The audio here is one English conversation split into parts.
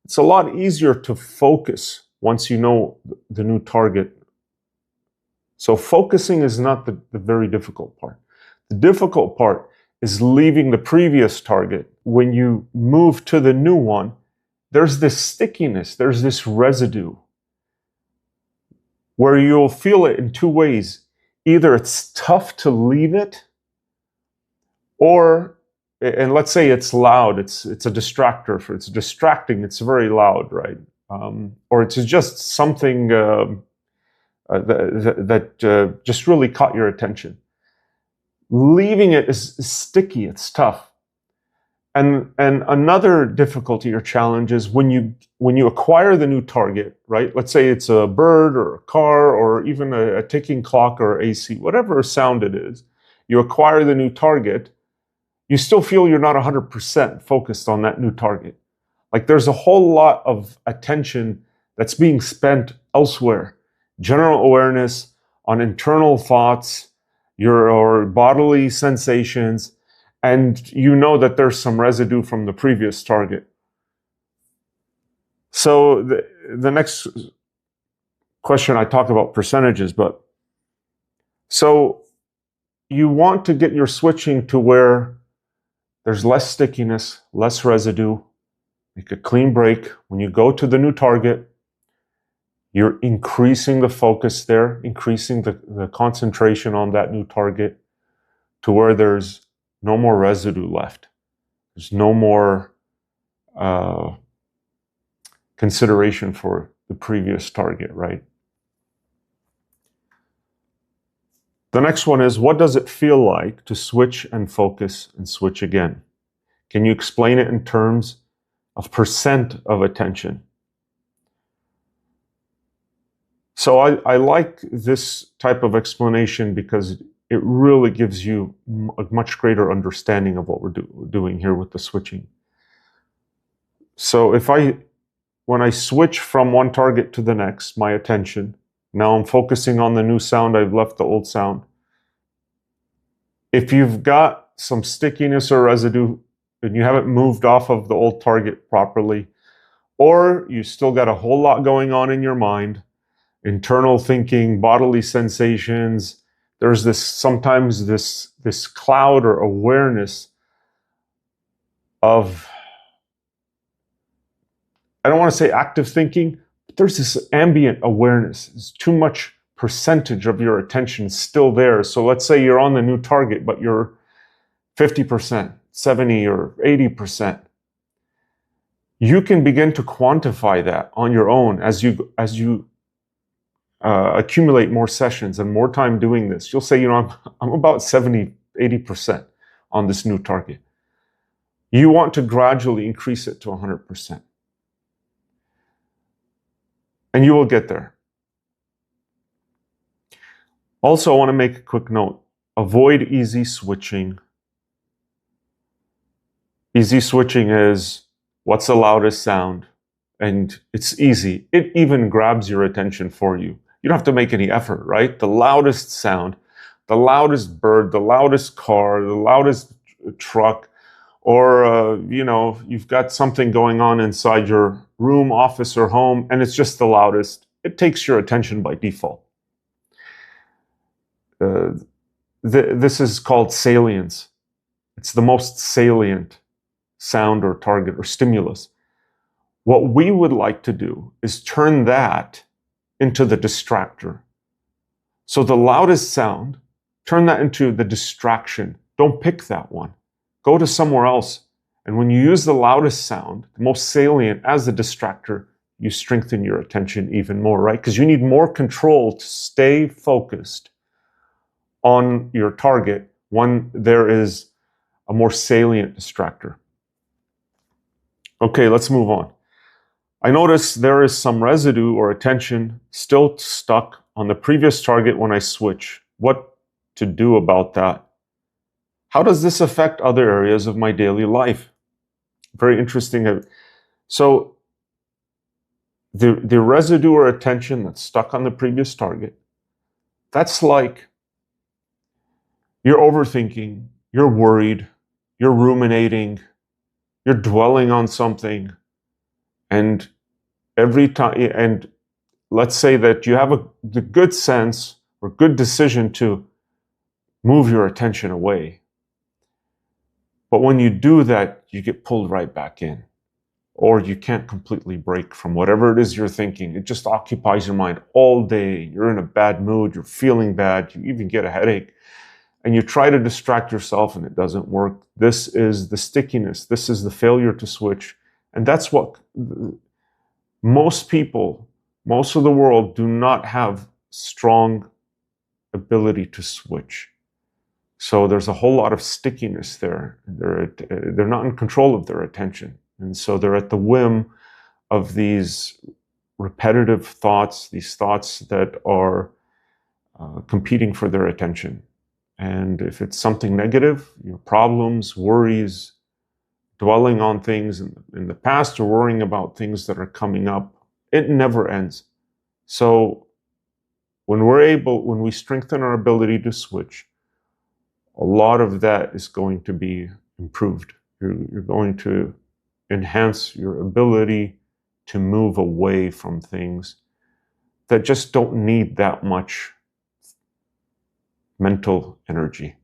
It's a lot easier to focus once you know the new target. So focusing is not the very difficult part. The difficult part is leaving the previous target. When you move to the new one, there's this stickiness, there's this residue, where you'll feel it in two ways. Either it's tough to leave it, or, and let's say it's loud, it's a distractor, it's distracting, it's very loud, right? Or it's just something that just really caught your attention. Leaving it is sticky, it's tough. And another difficulty or challenge is when you acquire the new target, right? Let's say it's a bird or a car or even a ticking clock or AC, whatever sound it is, you acquire the new target, you still feel you're not 100% focused on that new target. Like there's a whole lot of attention that's being spent elsewhere. General awareness on internal thoughts, your bodily sensations, and you know that there's some residue from the previous target. So the next question, I talk about percentages, but so you want to get your switching to where there's less stickiness, less residue, make a clean break. When you go to the new target, you're increasing the focus there, increasing the concentration on that new target to where there's no more residue left. There's no more consideration for the previous target, right? The next one is, what does it feel like to switch and focus and switch again? Can you explain it in terms of percent of attention? So I like this type of explanation because it really gives you a much greater understanding of what we're doing here with the switching. So when I switch from one target to the next, my attention, now I'm focusing on the new sound, I've left the old sound. If you've got some stickiness or residue and you haven't moved off of the old target properly, or you still got a whole lot going on in your mind, internal thinking, bodily sensations, there's sometimes this cloud or awareness of, I don't want to say active thinking, but there's this ambient awareness. There's too much percentage of your attention still there. So let's say you're on the new target, but you're 50%, 70 or 80%. You can begin to quantify that on your own as you accumulate more sessions and more time doing this. You'll say, I'm about 70, 80% on this new target. You want to gradually increase it to 100%. And you will get there. Also, I want to make a quick note. Avoid easy switching. Easy switching is what's the loudest sound, and it's easy. It even grabs your attention for you. You don't have to make any effort, right? The loudest sound, the loudest bird, the loudest car, the loudest truck, or, you've got something going on inside your room, office, or home, and it's just the loudest. It takes your attention by default. This is called salience. It's the most salient sound or target or stimulus. What we would like to do is turn that into the distractor. So the loudest sound, turn that into the distraction. Don't pick that one. Go to somewhere else. And when you use the loudest sound, the most salient as the distractor, you strengthen your attention even more, right? Because you need more control to stay focused on your target when there is a more salient distractor. Okay, let's move on. I notice there is some residue or attention still stuck on the previous target when I switch. What to do about that? How does this affect other areas of my daily life? Very interesting. So the residue or attention that's stuck on the previous target, that's like you're overthinking, you're worried, you're ruminating, you're dwelling on something, And every time, and let's say that you have the good sense or good decision to move your attention away. But when you do that, you get pulled right back in. Or you can't completely break from whatever it is you're thinking. It just occupies your mind all day. You're in a bad mood. You're feeling bad. You even get a headache. And you try to distract yourself and it doesn't work. This is the stickiness. This is the failure to switch. And that's what most people, most of the world do not have strong ability to switch. So there's a whole lot of stickiness there. They're not in control of their attention. And so they're at the whim of these repetitive thoughts, these thoughts that are competing for their attention. And if it's something negative, problems, worries, dwelling on things in the past or worrying about things that are coming up, it never ends. So when we strengthen our ability to switch, a lot of that is going to be improved. You're going to enhance your ability to move away from things that just don't need that much mental energy.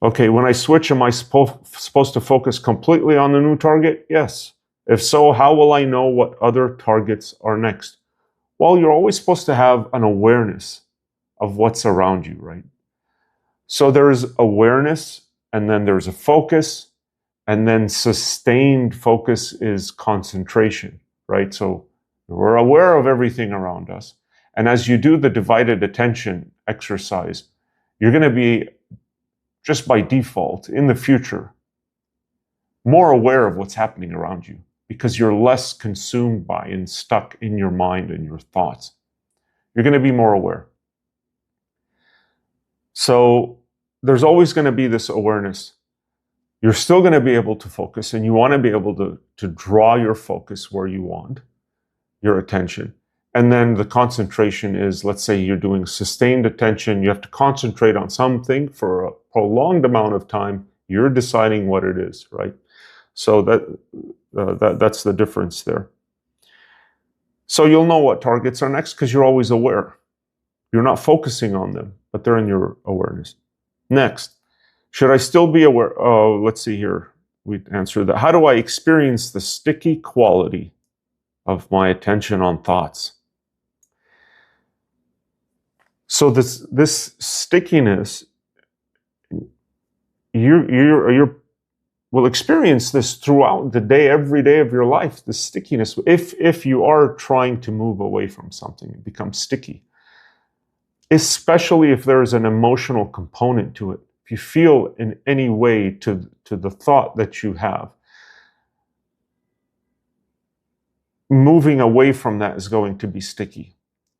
Okay, when I switch, am I supposed to focus completely on the new target? Yes. If so, how will I know what other targets are next? Well, you're always supposed to have an awareness of what's around you, right? So there's awareness, and then there's a focus, and then sustained focus is concentration, right? So we're aware of everything around us. And as you do the divided attention exercise, you're going to be, just by default, in the future, more aware of what's happening around you because you're less consumed by and stuck in your mind and your thoughts. You're going to be more aware. So there's always going to be this awareness. You're still going to be able to focus, and you want to be able to draw your focus where you want your attention. And then the concentration is, let's say you're doing sustained attention. You have to concentrate on something for a prolonged amount of time. You're deciding what it is, right? So that's the difference there. So you'll know what targets are next because you're always aware. You're not focusing on them, but they're in your awareness. Next, should I still be aware? Oh, let's see here. We answered that. How do I experience the sticky quality of my attention on thoughts? So this stickiness, you will experience this throughout the day, every day of your life. The stickiness, if you are trying to move away from something, it becomes sticky. Especially if there is an emotional component to it. If you feel in any way to the thought that you have, moving away from that is going to be sticky.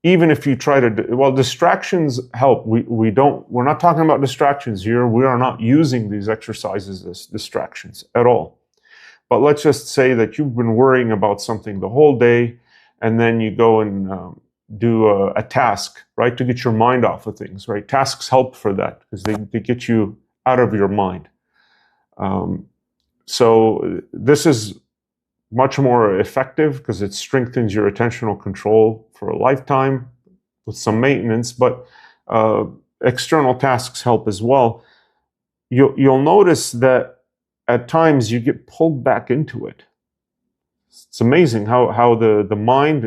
Even if you try to, distractions help. We're not talking about distractions here. We are not using these exercises as distractions at all. But let's just say that you've been worrying about something the whole day, and then you go and do a task, right, to get your mind off of things, right? Tasks help for that because they get you out of your mind. So this is much more effective because it strengthens your attentional control for a lifetime with some maintenance, but external tasks help as well. You'll notice that at times you get pulled back into it. It's amazing how the mind,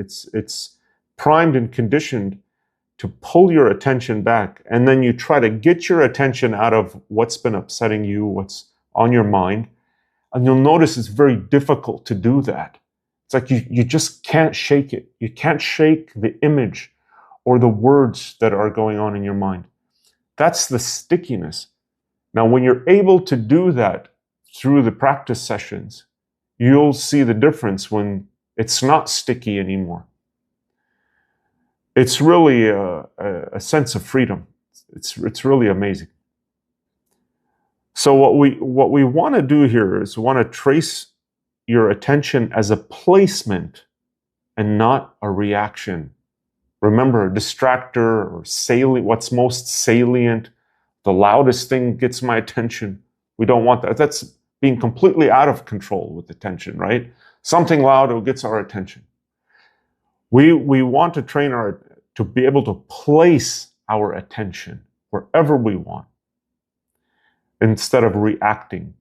it's primed and conditioned to pull your attention back, and then you try to get your attention out of what's been upsetting you, what's on your mind. And you'll notice it's very difficult to do that. It's like you just can't shake it. You can't shake the image or the words that are going on in your mind. That's the stickiness. Now, when you're able to do that through the practice sessions, you'll see the difference when it's not sticky anymore. It's really a sense of freedom. It's really amazing. So what we want to do here is we want to trace your attention as a placement and not a reaction. Remember, a distractor or salient, what's most salient, the loudest thing gets my attention. We don't want that. being completely out of control with attention, right? Something loud gets our attention. We want to train to be able to place our attention wherever we want instead of reacting